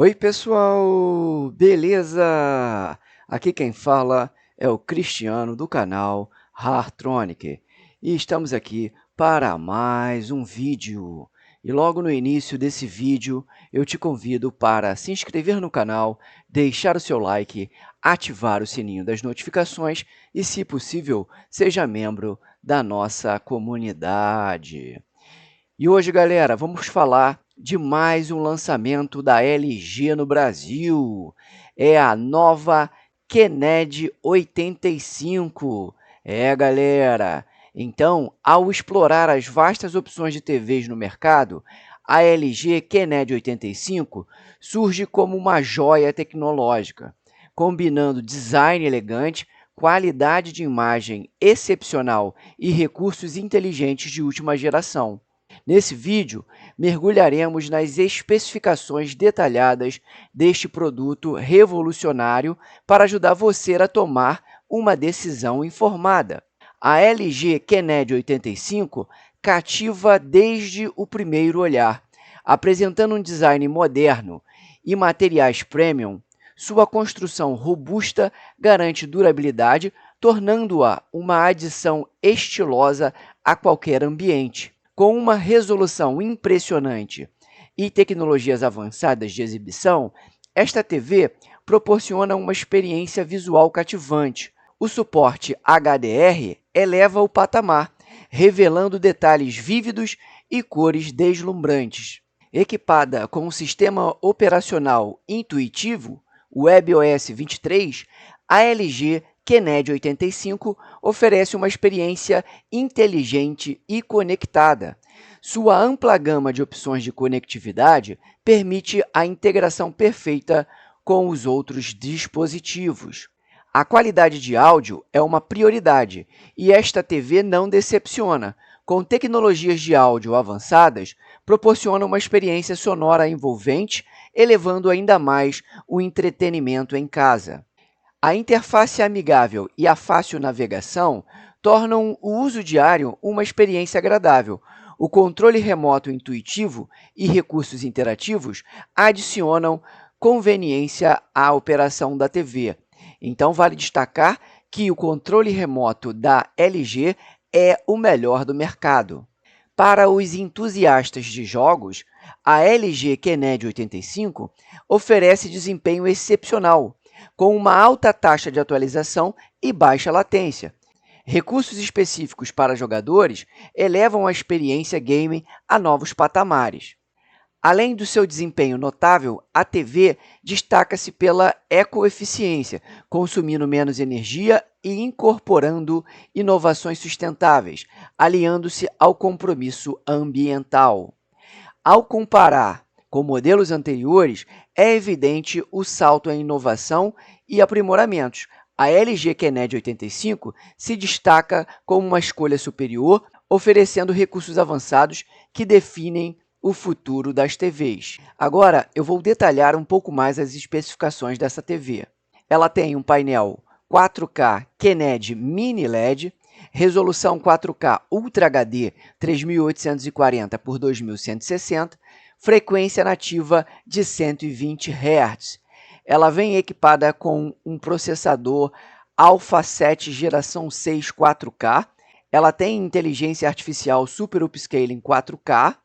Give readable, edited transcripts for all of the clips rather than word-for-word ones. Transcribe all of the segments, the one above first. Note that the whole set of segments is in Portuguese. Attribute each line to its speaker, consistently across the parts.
Speaker 1: Oi, pessoal! Beleza? Aqui quem fala é o Cristiano do canal Hartronic e estamos aqui para mais um vídeo. E logo no início desse vídeo eu te convido para se inscrever no canal, deixar o seu like, ativar o sininho das notificações e, se possível, seja membro da nossa comunidade. E hoje, galera, vamos falar de mais um lançamento da LG no Brasil. É a nova QNED 85. Galera. Então, ao explorar as vastas opções de TVs no mercado, a LG QNED 85 surge como uma joia tecnológica, combinando design elegante, qualidade de imagem excepcional e recursos inteligentes de última geração. Nesse vídeo, mergulharemos nas especificações detalhadas deste produto revolucionário para ajudar você a tomar uma decisão informada. A LG QNED 85 cativa desde o primeiro olhar, apresentando um design moderno e materiais premium. Sua construção robusta garante durabilidade, tornando-a uma adição estilosa a qualquer ambiente. Com uma resolução impressionante e tecnologias avançadas de exibição, esta TV proporciona uma experiência visual cativante. O suporte HDR eleva o patamar, revelando detalhes vívidos e cores deslumbrantes. Equipada com um sistema operacional intuitivo, WebOS 23, a LG QNED 85 oferece uma experiência inteligente e conectada. Sua ampla gama de opções de conectividade permite a integração perfeita com os outros dispositivos. A qualidade de áudio é uma prioridade e esta TV não decepciona. Com tecnologias de áudio avançadas, proporciona uma experiência sonora envolvente, elevando ainda mais o entretenimento em casa. A interface amigável e a fácil navegação tornam o uso diário uma experiência agradável. O controle remoto intuitivo e recursos interativos adicionam conveniência à operação da TV. Então, vale destacar que o controle remoto da LG é o melhor do mercado. Para os entusiastas de jogos, a LG QNED 85 oferece desempenho excepcional, com uma alta taxa de atualização e baixa latência. Recursos específicos para jogadores elevam a experiência gaming a novos patamares. Além do seu desempenho notável, a TV destaca-se pela ecoeficiência, consumindo menos energia e incorporando inovações sustentáveis, aliando-se ao compromisso ambiental. Ao comparar com modelos anteriores, é evidente o salto em inovação e aprimoramentos. A LG QNED 85 se destaca como uma escolha superior, oferecendo recursos avançados que definem o futuro das TVs. Agora, eu vou detalhar um pouco mais as especificações dessa TV. Ela tem um painel 4K QNED Mini LED, resolução 4K Ultra HD 3840 por 2160, frequência nativa de 120 Hz. Ela vem equipada com um processador Alpha 7 geração 6 4K. Ela tem inteligência artificial Super Upscaling 4K,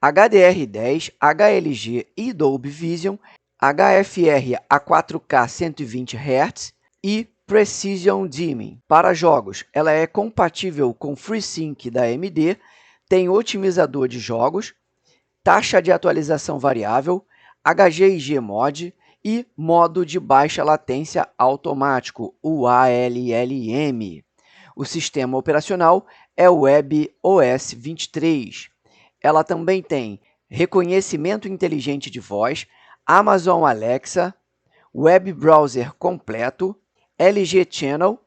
Speaker 1: HDR10, HLG e Dolby Vision, HFR a 4K 120 Hz e Precision Dimming. Para jogos, ela é compatível com FreeSync da AMD, tem otimizador de jogos, taxa de atualização variável, HGIG Mod e modo de baixa latência automático, o ALLM. O sistema operacional é o WebOS 23. Ela também tem reconhecimento inteligente de voz, Amazon Alexa, web browser completo, LG Channel,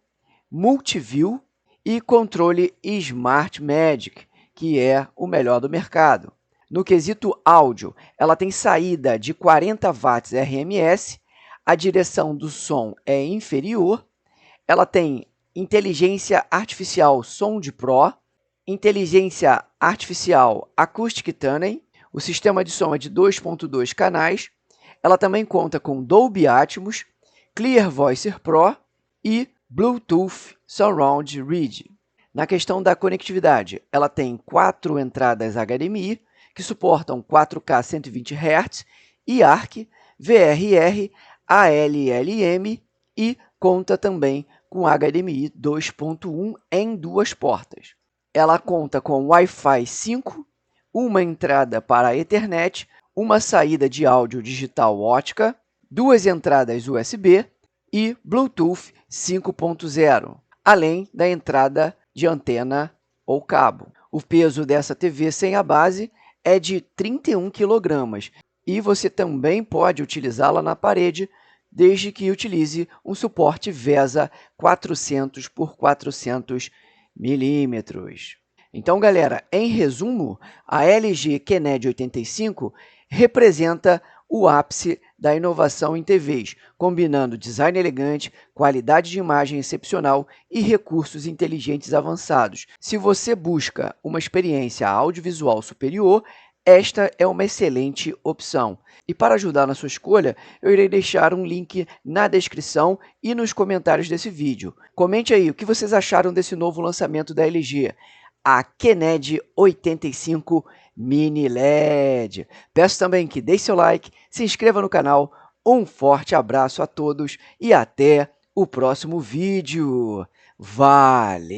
Speaker 1: Multiview e controle Smart Magic, que é o melhor do mercado. No quesito áudio, ela tem saída de 40 watts RMS, a direção do som é inferior, ela tem inteligência artificial Sound Pro, inteligência artificial Acoustic Tuning, o sistema de som é de 2.2 canais, Ela também conta com Dolby Atmos, Clear Voice Pro e Bluetooth Surround Read. Na questão da conectividade, ela tem 4 entradas HDMI, que suportam 4K 120 Hz, IARC, VRR, ALLM e conta também com HDMI 2.1 em 2 portas. Ela conta com Wi-Fi 5, uma entrada para Ethernet, uma saída de áudio digital ótica, 2 entradas USB e Bluetooth 5.0, além da entrada de antena ou cabo. O peso dessa TV sem a base é de 31 kg e você também pode utilizá-la na parede, desde que utilize um suporte VESA 400 por 400 milímetros. Então, galera, em resumo, a LG QNED 85 representa o ápice da inovação em TVs, combinando design elegante, qualidade de imagem excepcional e recursos inteligentes avançados. Se você busca uma experiência audiovisual superior, esta é uma excelente opção. E para ajudar na sua escolha, eu irei deixar um link na descrição e nos comentários desse vídeo. Comente aí o que vocês acharam desse novo lançamento da LG, a QNED 85 Mini LED. Peço também que deixe seu like, se inscreva no canal, um forte abraço a todos e até o próximo vídeo. Valeu!